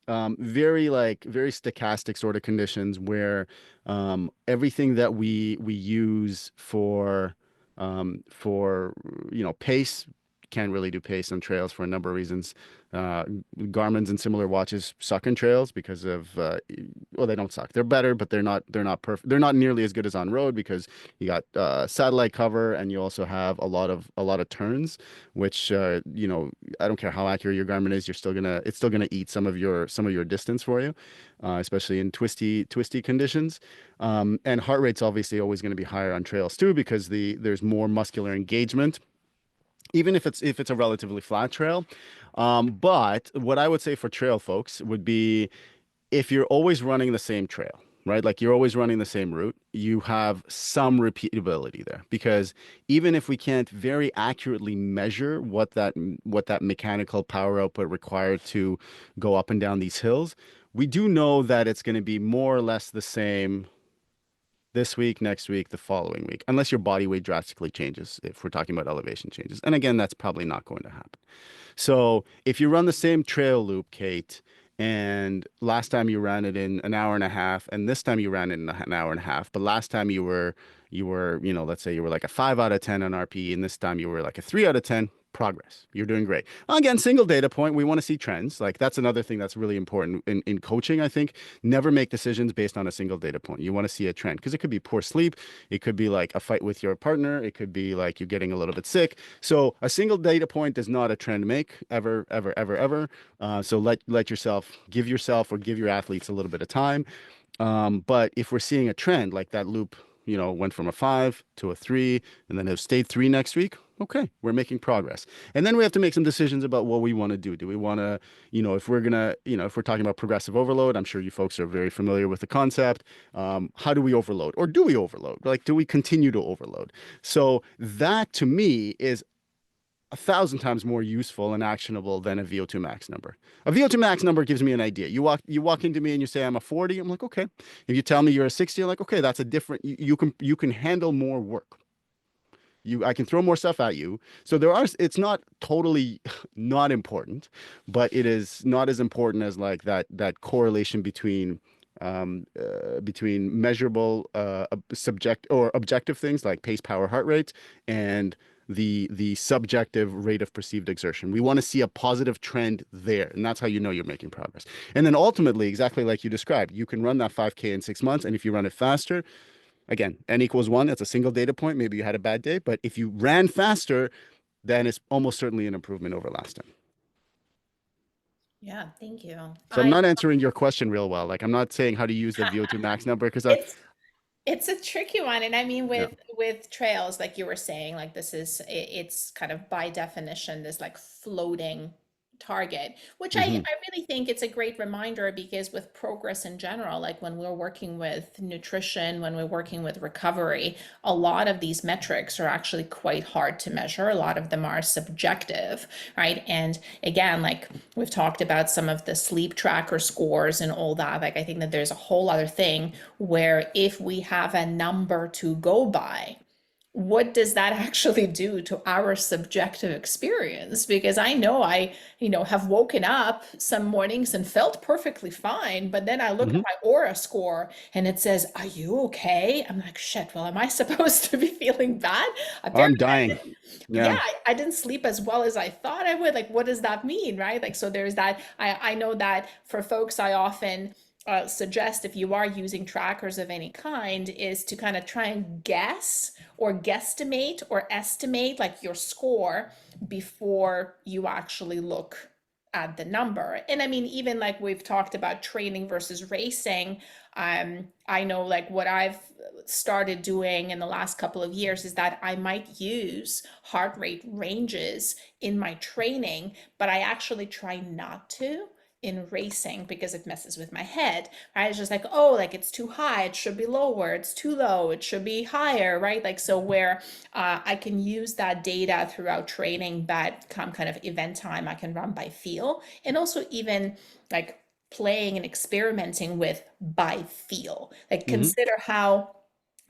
very stochastic sort of conditions where everything that we use for pace can't really do pace on trails for a number of reasons. Uh, Garmin's and similar watches suck in trails because of well, they don't suck. They're better, but they're not perfect. They're not nearly as good as on road because you got satellite cover and you also have a lot of turns, which I don't care how accurate your Garmin is, it's still gonna eat some of your distance for you, especially in twisty conditions. And heart rate's obviously always going to be higher on trails too because there's more muscular engagement even if it's a relatively flat trail. But what I would say for trail folks would be if you're always running the same trail, right? Like you're always running the same route, you have some repeatability there because even if we can't very accurately measure what that mechanical power output required to go up and down these hills, we do know that it's going to be more or less the same this week, next week, the following week, unless your body weight drastically changes, if we're talking about elevation changes. And again, that's probably not going to happen. So if you run the same trail loop, Kate, and last time you ran it in an hour and a half, and this time you ran it in an hour and a half, but last time you were, let's say you were like a 5 out of 10 on RPE, and this time you were like a 3 out of 10, progress. You're doing great. Again, single data point. We want to see trends. Like that's another thing that's really important in coaching, I think. Never make decisions based on a single data point. You want to see a trend because it could be poor sleep. It could be like a fight with your partner. It could be like you're getting a little bit sick. So a single data point is not a trend make ever, ever, ever, ever. So let yourself or give your athletes a little bit of time. But if we're seeing a trend like that loop, went from a 5 to a 3 and then have stayed 3 next week, okay, we're making progress. And then we have to make some decisions about what we want to do. Do we want to, if we're talking about progressive overload, I'm sure you folks are very familiar with the concept. How do we overload? Or do we overload? Like, do we continue to overload? So that to me is 1,000 times more useful and actionable than a VO2 max number. A VO2 max number gives me an idea. You walk into me and you say I'm a 40. I'm like, okay. If you tell me you're a 60, I'm like, okay, that's a different. You can handle more work. I can throw more stuff at you. So it's not totally not important, but it is not as important as like that correlation between measurable subject or objective things like pace, power, heart rate, and the subjective rate of perceived exertion. We want to see a positive trend there, and that's how you know you're making progress. And then ultimately, exactly like you described, you can run that 5K in 6 months, and if you run it faster, again, n=1, that's a single data point. Maybe you had a bad day, but if you ran faster, then it's almost certainly an improvement over last time. Yeah, thank you. So I'm not answering your question real well. Like I'm not saying how to use the VO2 max number because It's It's a tricky one, and I mean yeah. with trails, like you were saying, like it's kind of by definition this like floating target, which Hmm. I really think it's a great reminder because with progress in general, like when we're working with nutrition, when we're working with recovery, a lot of these metrics are actually quite hard to measure. A lot of them are subjective, right? And again, like we've talked about some of the sleep tracker scores and all that. Like I think that there's a whole other thing where if we have a number to go by, what does that actually do to our subjective experience? Because I know have woken up some mornings and felt perfectly fine, but then I look at Hmm. my aura score and it says, "Are you okay?" I'm like, shit, well, am I supposed to be feeling bad? I'm Apparently, dying. yeah, Yeah. I didn't sleep as well as I thought I would. Like, what does that mean, right? Like, so there's that. I know that for folks, I often suggest if you are using trackers of any kind, is to kind of try and guess or guesstimate or estimate like your score before you actually look at the number. And I mean, even like we've talked about training versus racing, I know like what I've started doing in the last couple of years is that I might use heart rate ranges in my training, but I actually try not to in racing because it messes with my head, right? It's just like, oh, like it's too high, it should be lower, it's too low, it should be higher, right? Like, so where I can use that data throughout training, but come kind of event time, I can run by feel. And also, even like playing and experimenting with by feel. Like, Hmm. consider how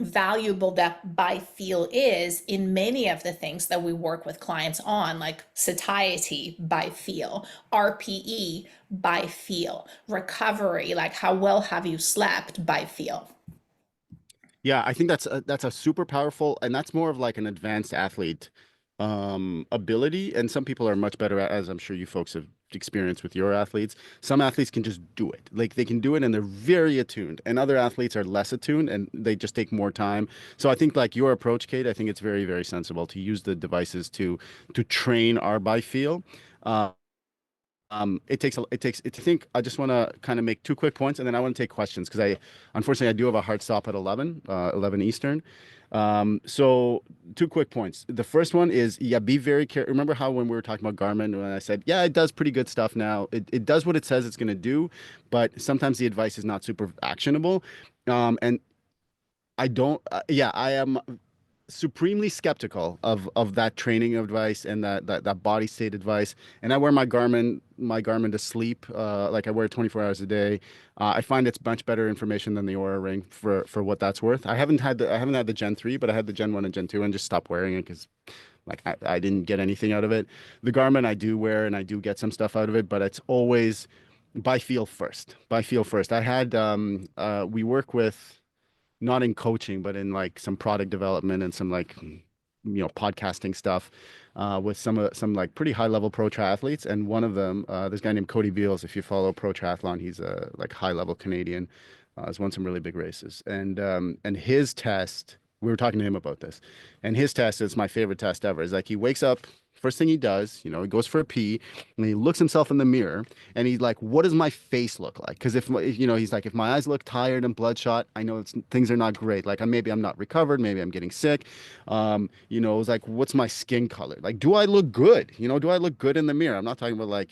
valuable that by feel is in many of the things that we work with clients on, like satiety by feel, RPE by feel, recovery, like how well have you slept by feel. Yeah, I think that's a super powerful, and that's more of like an advanced athlete ability. And some people are much better at, as I'm sure you folks have experienced with your athletes. Some athletes can just do it. Like they can do it and they're very attuned. And other athletes are less attuned and they just take more time. So I think like your approach, Kate, I think it's very, very sensible to use the devices to train our by feel. Uh, it takes, I think I just want to kind of make two quick points and then I want to take questions because unfortunately, I do have a hard stop at 11 Eastern. So two quick points. The first one is, yeah, be very careful. Remember how when we were talking about Garmin, when I said, yeah, it does pretty good stuff now. It does what it says it's going to do, but sometimes the advice is not super actionable. And I don't, yeah, I am supremely skeptical of that training advice and that body state advice. And I wear my Garmin to sleep. Like I wear it 24 hours a day. I find it's much better information than the Aura Ring for what that's worth. I haven't had the Gen 3, but I had the Gen 1 and Gen 2 and just stopped wearing it because like I didn't get anything out of it. The Garmin I do wear and I do get some stuff out of it, but it's always by feel first. By feel first. We work with not in coaching, but in like some product development and some like podcasting stuff with some like pretty high level pro triathletes. And one of them, this guy named Cody Beals, if you follow pro triathlon, he's a like high level Canadian. Has won some really big races. And his test, we were talking to him about this, and his test is my favorite test ever. Is like he wakes up. First thing he does, he goes for a pee and he looks himself in the mirror and he's like, what does my face look like? Because he's like, if my eyes look tired and bloodshot, I know things are not great. Like maybe I'm not recovered, maybe I'm getting sick. It's like, what's my skin color? Like, do I look good? Do I look good in the mirror? I'm not talking about like,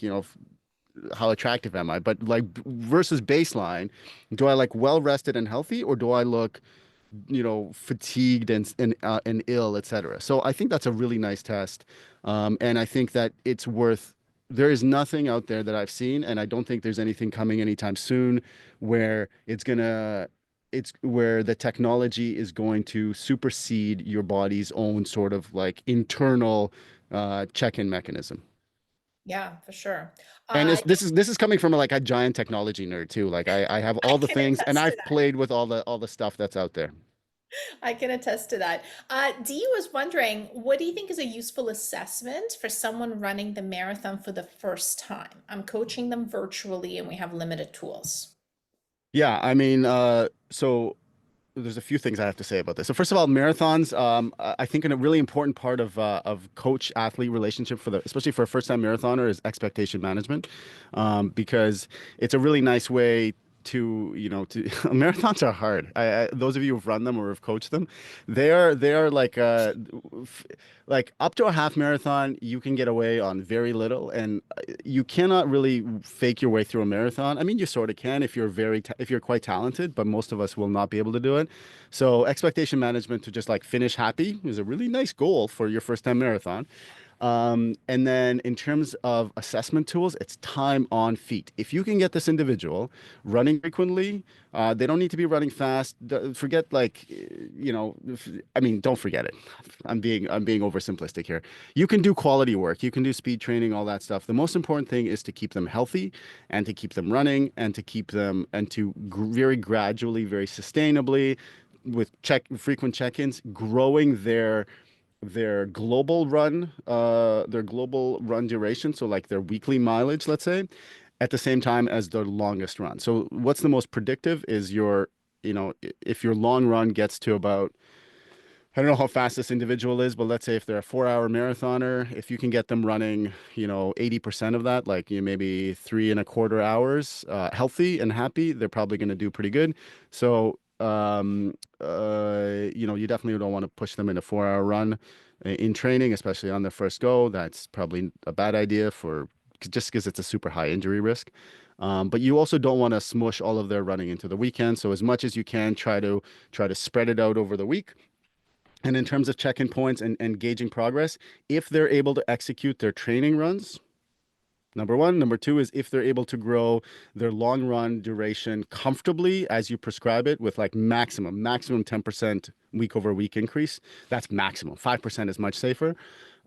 how attractive am I? But like versus baseline, do I like well rested and healthy, or do I look fatigued and ill, etc. So I think that's a really nice test, and I think that it's worth. There is nothing out there that I've seen, and I don't think there's anything coming anytime soon where it's where the technology is going to supersede your body's own sort of like internal check-in mechanism. Yeah, for sure. And Uh, this is coming from like a giant technology nerd too. Like I have I all the can things, and attest to I've that. played with all the stuff that's out there. I can attest to that. Dee was wondering, what do you think is a useful assessment for someone running the marathon for the first time? I'm coaching them virtually and we have limited tools. Yeah, I mean, so there's a few things I have to say about this. So first of all, marathons, I think a really important part of coach athlete relationship especially for a first time marathoner is expectation management, because it's a really nice way to marathons are hard. Those of you who've run them or have coached them, they are like like up to a half marathon, you can get away on very little, and you cannot really fake your way through a marathon. I mean, you sort of can if if you're quite talented, but most of us will not be able to do it. So expectation management to just like finish happy is a really nice goal for your first time marathon. And then in terms of assessment tools, it's time on feet. If you can get this individual running frequently, they don't need to be running fast. Forget like, I mean, don't forget it. I'm being oversimplistic here. You can do quality work. You can do speed training, all that stuff. The most important thing is to keep them healthy and to keep them running and to keep them and to very gradually, very sustainably with frequent check-ins, growing their global run duration, so like their weekly mileage, let's say, at the same time as their longest run. So what's the most predictive is if your long run gets to about, I don't know how fast this individual is, but let's say if they're a 4 hour marathoner, if you can get them running, 80% of that, like maybe 3.25 hours, healthy and happy, they're probably going to do pretty good. So, you definitely don't want to push them in a 4 hour run in training, especially on their first go. That's probably a bad idea just because it's a super high injury risk. But you also don't want to smush all of their running into the weekend. So as much as you can, try to spread it out over the week. And in terms of check-in points and gauging progress, if they're able to execute their training runs, number one. Number two is if they're able to grow their long run duration comfortably as you prescribe it with like maximum 10% week over week increase. That's maximum. 5% is much safer.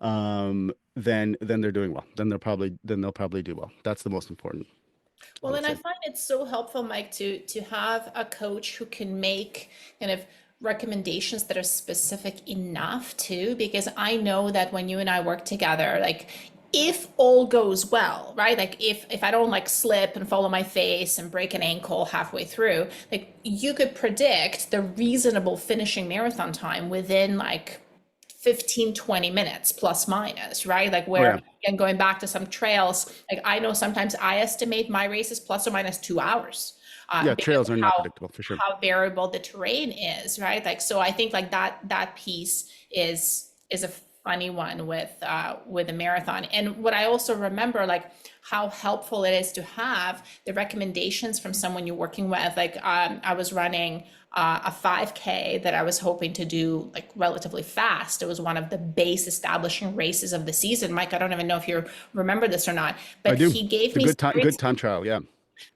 Then they're doing well. Then they'll probably do well. That's the most important, I Well, would and I say. find it so helpful, Mike, to have a coach who can make kind of recommendations that are specific enough too, because I know that when you and I work together, like if all goes well, right? Like if I don't like slip and fall on my face and break an ankle halfway through, like you could predict the reasonable finishing marathon time within like 15, 20 minutes plus minus, right? Like Oh where, yeah. and going back to some trails, like I know sometimes I estimate my races plus or minus 2 hours, Yeah, because trails of are not predictable for sure. how variable the terrain is, right? Like, so I think like that piece is a funny one with a marathon. And what I also remember, like how helpful it is to have the recommendations from someone you're working with. Like I was running a 5K that I was hoping to do like relatively fast. It was one of the base establishing races of the season. Mike, I don't even know if you remember this or not, I but do. he gave It's a me good time trial. Yeah.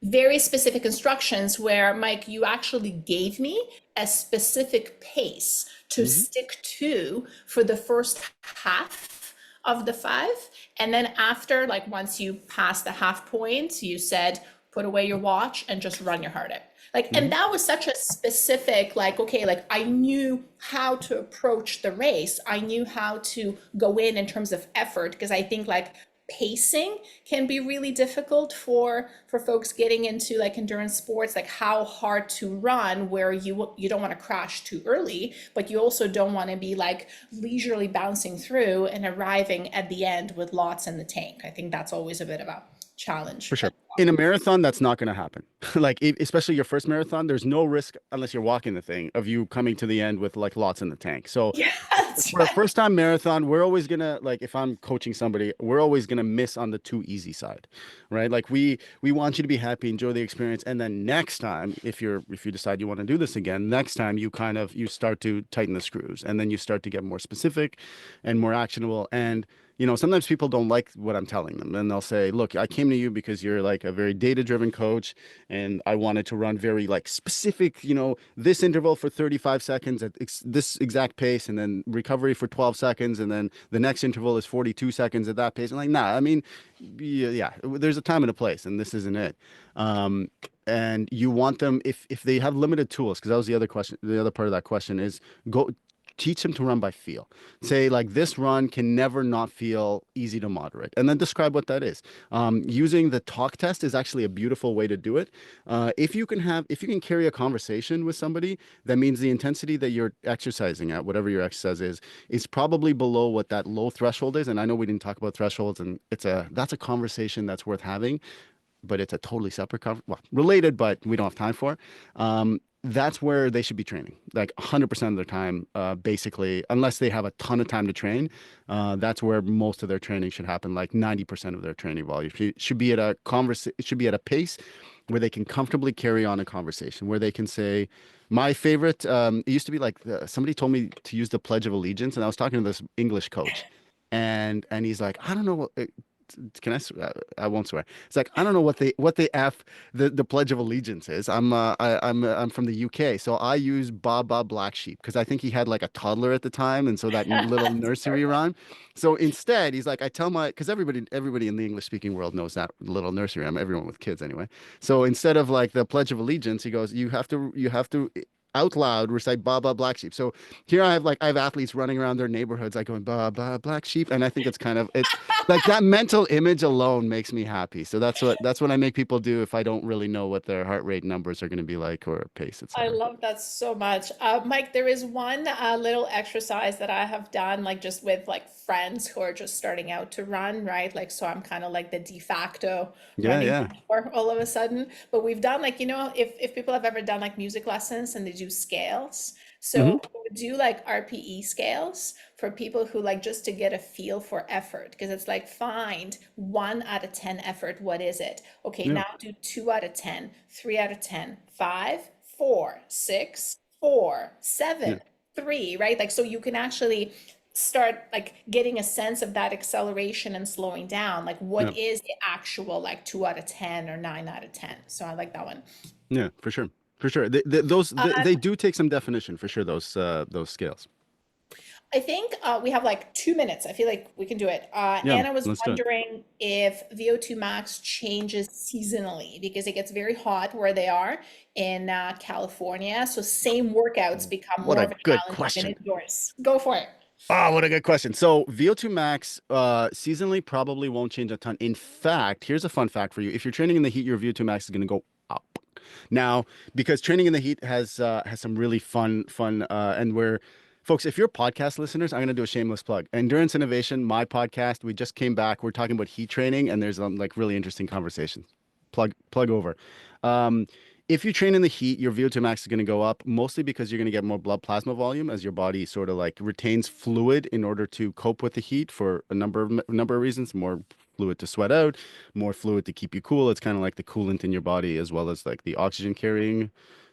very specific instructions where, Mike, you actually gave me a specific pace to Hmm. stick to for the first half of the 5. And then after, like once you pass the half point, you said, put away your watch and just run your heart out. Like, and Hmm. that was such a specific, like, okay, like I knew how to approach the race. I knew how to go in terms of effort, because I think like pacing can be really difficult for folks getting into like endurance sports, like how hard to run where you don't want to crash too early, but you also don't want to be like leisurely bouncing through and arriving at the end with lots in the tank. I think that's always a bit of a challenge For as sure. In well. a marathon, that's not going to happen. Like, especially your first marathon, there's no risk unless you're walking the thing of you coming to the end with like lots in the tank. So Yeah, that's for a right. first time marathon, we're always gonna like if I'm coaching somebody, we're always gonna miss on the too easy side, right? Like we want you to be happy, enjoy the experience, and then next time, if you decide you want to do this again, next time you start to tighten the screws, and then you start to get more specific and more actionable. And sometimes people don't like what I'm telling them, and they'll say, "Look, I came to you because you're like a very data-driven coach, and I wanted to run very like specific, this interval for 35 seconds at this exact pace, and then recovery for 12 seconds, and then the next interval is 42 seconds at that pace." I'm like, nah, I mean, yeah, there's a time and a place, and this isn't it. And you want them if they have limited tools, because that was the other question. The other part of that question is go teach them to run by feel. Say like this run can never not feel easy to moderate, and then describe what that is. Using the talk test is actually a beautiful way to do it. If you can carry a conversation with somebody, that means the intensity that you're exercising at, whatever your exercise is probably below what that low threshold is. And I know we didn't talk about thresholds, and that's a conversation that's worth having, but it's a totally separate well, related, but we don't have time for. That's where they should be training, like 100% of their time, basically, unless they have a ton of time to train. That's where most of their training should happen. Like 90% of their training volume should be at it should be at a pace where they can comfortably carry on a conversation, where they can say, my favorite, it used to be like somebody told me to use the Pledge of Allegiance, and I was talking to this English coach. and he's like, I don't know what. Can I? I won't swear. It's like I don't know what they f the Pledge of Allegiance is. I'm from the UK, so I use Ba Ba Black Sheep because I think he had like a toddler at the time, and so that little That's nursery rhyme. So instead, he's like, I tell my because everybody in the English speaking world knows that little nursery rhyme. Everyone with kids anyway. So instead of like the Pledge of Allegiance, he goes, you have to out loud recite Ba Ba Black Sheep. So here I have athletes running around their neighborhoods like going Ba Ba Black Sheep, and I think it's kind of it like that mental image alone makes me happy. So that's what I make people do if I don't really know what their heart rate numbers are going to be like or pace, I etc. love that so much. Mike, there is one little exercise that I have done, like just with like friends who are just starting out to run, right? Like, so I'm kind of like the de facto Yeah, running yeah. mentor all of a sudden. But we've done like, if people have ever done like music lessons and they do scales, Hmm. so we would do like RPE scales for people who like just to get a feel for effort, because it's like find 1 out of 10 effort. What is it? Okay, Yeah, now do 2 out of 10, 3 out of 10, 5, 4, 6, 4, yeah, 7, 3, right? Like, so you can actually start like getting a sense of that acceleration and slowing down. Like, yeah, what is the actual like 2 out of 10 or 9 out of 10? So I like that one. yeah, for sure, for sure. They do take some definition for sure. Those scales. I think we have like 2 minutes. I feel like we can do it. Yeah, Anna was let's do it. wondering if VO2 Max changes seasonally because it gets very hot where they are in California. So same workouts become What more a of a good challenge even question. indoors. Go for it. Oh, what a good question. So VO2 max seasonally probably won't change a ton. In fact, here's a fun fact for you. If you're training in the heat, your VO2 max is going to go up. Now, because training in the heat has some really fun and we're folks, if you're podcast listeners, I'm going to do a shameless plug. Endurance Innovation, my podcast, we just came back. We're talking about heat training and there's like really interesting conversations. Plug over. Um, if you train in the heat, your VO2 max is going to go up mostly because you're going to get more blood plasma volume as your body sort of like retains fluid in order to cope with the heat for a number of reasons. More fluid to sweat out, more fluid to keep you cool. It's kind of like the coolant in your body as well as like the oxygen carrying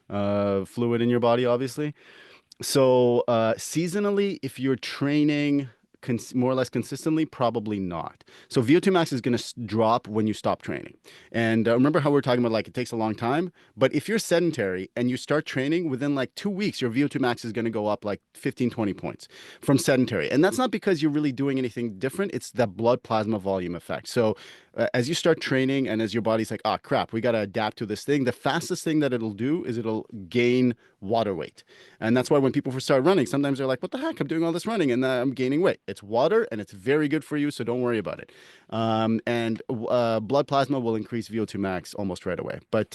fluid in your body, obviously. So, seasonally, if you're training more or less consistently, probably not. So, VO2 max is going to drop when you stop training. And remember how we are talking about like it takes a long time? But if you're sedentary and you start training within like 2 weeks, your VO2 max is going to go up like 15, 20 points from sedentary. And that's not because you're really doing anything different, it's that blood plasma volume effect. So, as you start training and as your body's like, oh crap, we got to adapt to this thing, the fastest thing that it'll do is it'll gain water weight. And that's why when people first start running, sometimes they're like, what the heck? I'm doing all this running and I'm gaining weight. It's water and it's very good for you. So don't worry about it. And blood plasma will increase VO2 max almost right away. But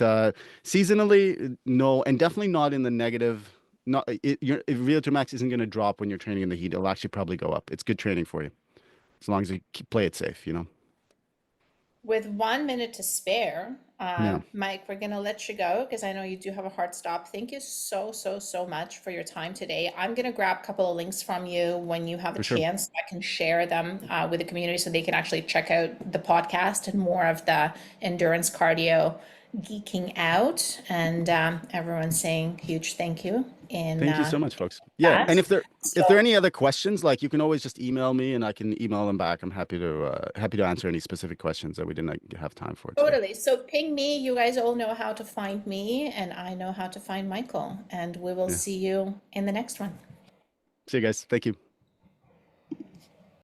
seasonally, no, and definitely not in the negative. Not your VO2 max isn't going to drop when you're training in the heat. It'll actually probably go up. It's good training for you as long as you play it safe. With 1 minute to spare, Yeah, Mike, we're going to let you go because I know you do have a hard stop. Thank you so, so, so much for your time today. I'm going to grab a couple of links from you when you have a for sure. chance. So I can share them with the community so they can actually check out the podcast and more of the endurance cardio geeking out. And everyone's saying huge thank you in Thank you so much, folks. Yeah, that. and if there are So any other questions, like you can always just email me and I can email them back. I'm happy to answer any specific questions that we didn't have time for today. totally. So ping me. You guys all know how to find me, and I know how to find Michael. And we will Yeah. see you in the next one. See you guys. Thank you.